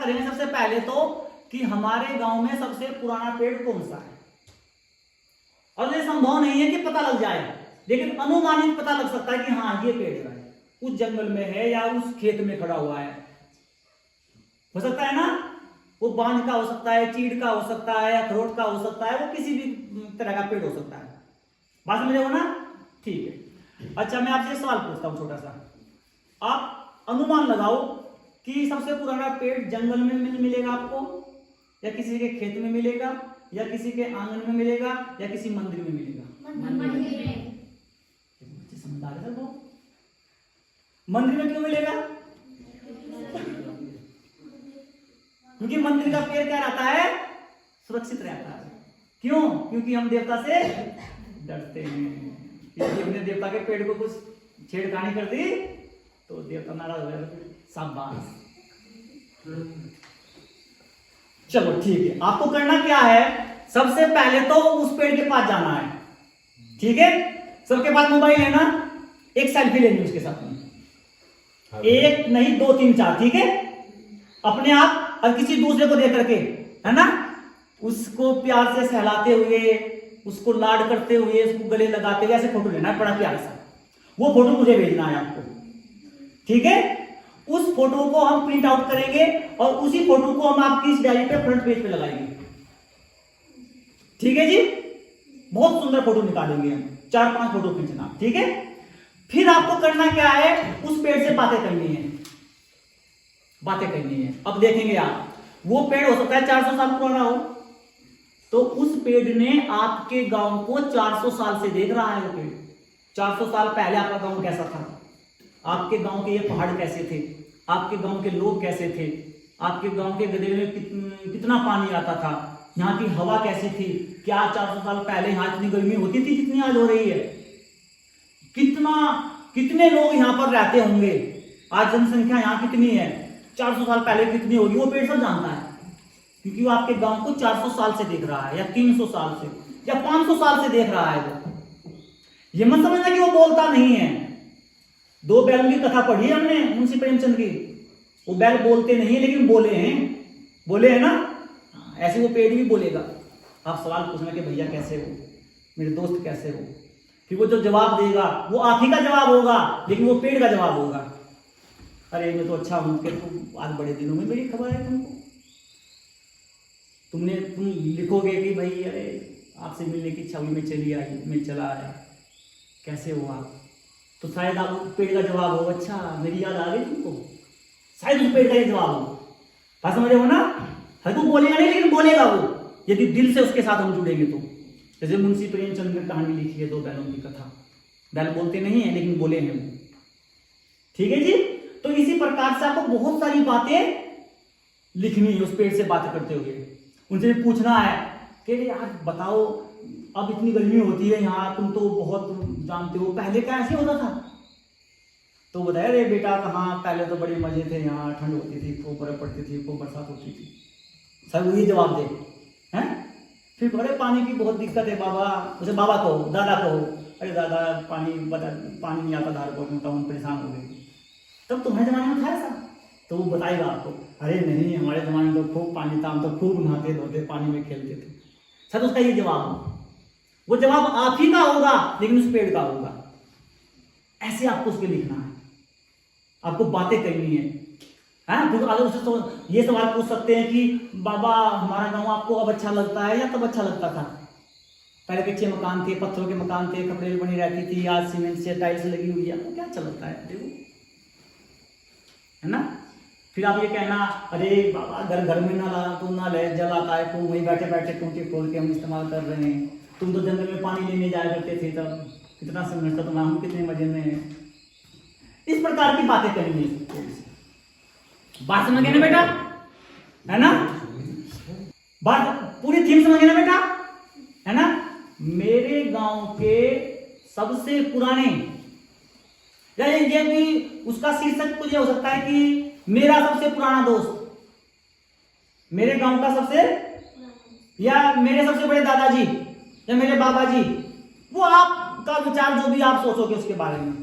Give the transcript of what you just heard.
करेंगे सबसे पहले तो कि हमारे गांव में सबसे पुराना पेड़ कौन सा है। और ये संभव नहीं है कि पता लग जाए, लेकिन अनुमानित पता लग सकता है कि हाँ ये पेड़ है, उस जंगल में है या उस खेत में खड़ा हुआ है। हो सकता है ना, वो बांज का हो सकता है, चीड़ का हो सकता है, अखरोट का हो सकता है, वो किसी भी तरह का पेड़ हो सकता है। बात समझ रहे हो ना? ठीक है। अच्छा, मैं आपसे सवाल पूछता हूं छोटा सा, आप अनुमान लगाओ कि सबसे पुराना पेड़ जंगल में मिलेगा आपको, या किसी के खेत में मिलेगा, या किसी के आंगन में मिलेगा, या किसी मंदिर में मिलेगा? समझदार है वो। मंदिर में क्यों मिलेगा? क्योंकि मंदिर का पेड़ क्या रहता है? सुरक्षित रहता है। क्यों? क्योंकि हम देवता से डरते हैं। यदि हमने देवता के पेड़ को कुछ छेड़खानी कर दी तो देवता नाराज हो जाएगा। शाबाश। चलो ठीक है, आपको करना क्या है, सबसे पहले तो उस पेड़ के पास जाना है। ठीक है, सबके पास मोबाइल है ना, एक सेल्फी लेनी उसके साथ में, एक नहीं 2 3 4। ठीक है, अपने आप और किसी दूसरे को देख करके, है ना, उसको प्यार से सहलाते हुए, उसको लाड करते हुए, उसको गले लगाते हुए ऐसे फोटो लेना है, बड़ा प्यार सा। वो फोटो मुझे भेजना है आपको। ठीक है, उस फोटो को हम प्रिंट आउट करेंगे और उसी फोटो को हम आपकी इस डायरी पे फ्रंट पेज पे लगाएंगे। ठीक है जी, बहुत सुंदर फोटो निकालेंगे हम, 4-5 फोटो खींचना। ठीक है, फिर आपको करना क्या है, उस पेड़ से बातें करनी है, बातें करनी है। अब देखेंगे आप, वो पेड़ हो सकता है 400 साल पुराना हो, तो उस पेड़ ने आपके गांव को 400 साल से देख रहा है। वो पेड़ 400 साल पहले आपका गांव कैसा था, आपके गांव के ये पहाड़ कैसे थे, आपके गांव के लोग कैसे थे, आपके गांव के गड्ढे में कितना पानी आता था, यहाँ की हवा कैसी थी, क्या 400 साल पहले यहाँ इतनी गर्मी होती थी जितनी आज हो रही है, कितने लोग यहाँ पर रहते होंगे, आज जनसंख्या यहाँ कितनी है, 400 साल पहले कितनी होगी, वो पेड़ सब जानता है। क्योंकि वो आपके गांव को 400 साल से देख रहा है, या 300 साल से, या 500 साल से देख रहा है। वो ये मत समझना कि वो बोलता नहीं है। 2 बैलों की कथा पढ़ी है हमने मुंशी प्रेमचंद की, वो बैल बोलते नहीं लेकिन बोले हैं ना, ऐसे वो पेड़ भी बोलेगा। आप सवाल पूछना कि भैया कैसे हो, मेरे दोस्त कैसे हो, फिर वो जो जवाब देगा वो आप ही का जवाब होगा, लेकिन वो पेड़ का जवाब होगा। अरे मैं तो अच्छा हूं कि तुम आज बड़े दिनों में मेरी खबर है तुमको, तुम लिखोगे कि भाई अरे आपसे मिलने की इच्छा हुई, मैं चला आया, कैसे हो आप, तो शायद आप पेड़ का जवाब हो, अच्छा मेरी याद आ गई तुमको, शायद उस पेड़ का ये जवाब हो। बात समझ रहे हो ना? हर को बोलेगा नहीं, लेकिन बोलेगा वो, यदि दिल से उसके साथ हम जुड़ेंगे तो। जैसे मुंशी प्रेमचंद ने कहानी लिखी है 2 बैलों की कथा, बैल बोलते नहीं है लेकिन बोले हैं वो। ठीक है जी, तो इसी प्रकार से आपको बहुत सारी बातें लिखनी है उस पेड़ से बात करते हुए। उनसे भी पूछना है कि यार बताओ, अब इतनी गर्मी होती है यहाँ, तुम तो बहुत जानते हो, पहले क्या ऐसे होता था? तो बताया रे बेटा कहाँ, पहले तो बड़े मजे थे, यहाँ ठंड होती थी, खूब बर्फ पड़ती थी, खूब बरसात होती थी। सब वही जवाब दे हैं। फिर बड़े पानी की बहुत दिक्कत है बाबा, उसे बाबा कहो, दादा कहो, अरे दादा पानी नहीं आता धार को, टाउन परेशान हो गई। तब तुम्हारे जमाने में था ऐसा? तो वो बताएगा आपको, अरे नहीं हमारे जमाने में तो खूब पानी था, हम तो खूब नहाते धोते, पानी में खेलते थे। सर उसका ये जवाब हो, वो जवाब आप ही का होगा लेकिन उस पेड़ का होगा। ऐसे आपको उसके लिखना है, आपको बातें करनी है। तो अगर उससे ये सवाल पूछ सकते हैं कि बाबा हमारा गांव आपको अब अच्छा लगता है या तब अच्छा लगता था? पहले कच्चे मकान थे, पत्थरों के मकान थे, कपड़े भी बनी रहती थी, आज सीमेंट से टाइल्स लगी हुई है, आपको क्या अच्छा लगता है? देखो, है ना? फिर आप ये कहना, अरे बाबा घर में ना जल आता है, तो वहीं बैठे बैठे टूटी खोल के हम इस्तेमाल कर रहे हैं, तुम तो जंगल में पानी लेने जाया करते थे, तब कितना संघर्ष था तुम्हारा, हम कितने मजे में हैं। इस प्रकार की बातें करेंगे। बात समझ गए ना बेटा, है ना? बात पूरी थीम समझ गए ना बेटा, है ना? मेरे गांव के सबसे पुराने, या ये भी उसका शीर्षक कुछ हो सकता है कि मेरा सबसे पुराना दोस्त, मेरे गांव का सबसे, या मेरे सबसे बड़े दादाजी, या मेरे बाबा जी, वो आपका विचार जो भी आप सोचोगे उसके बारे में।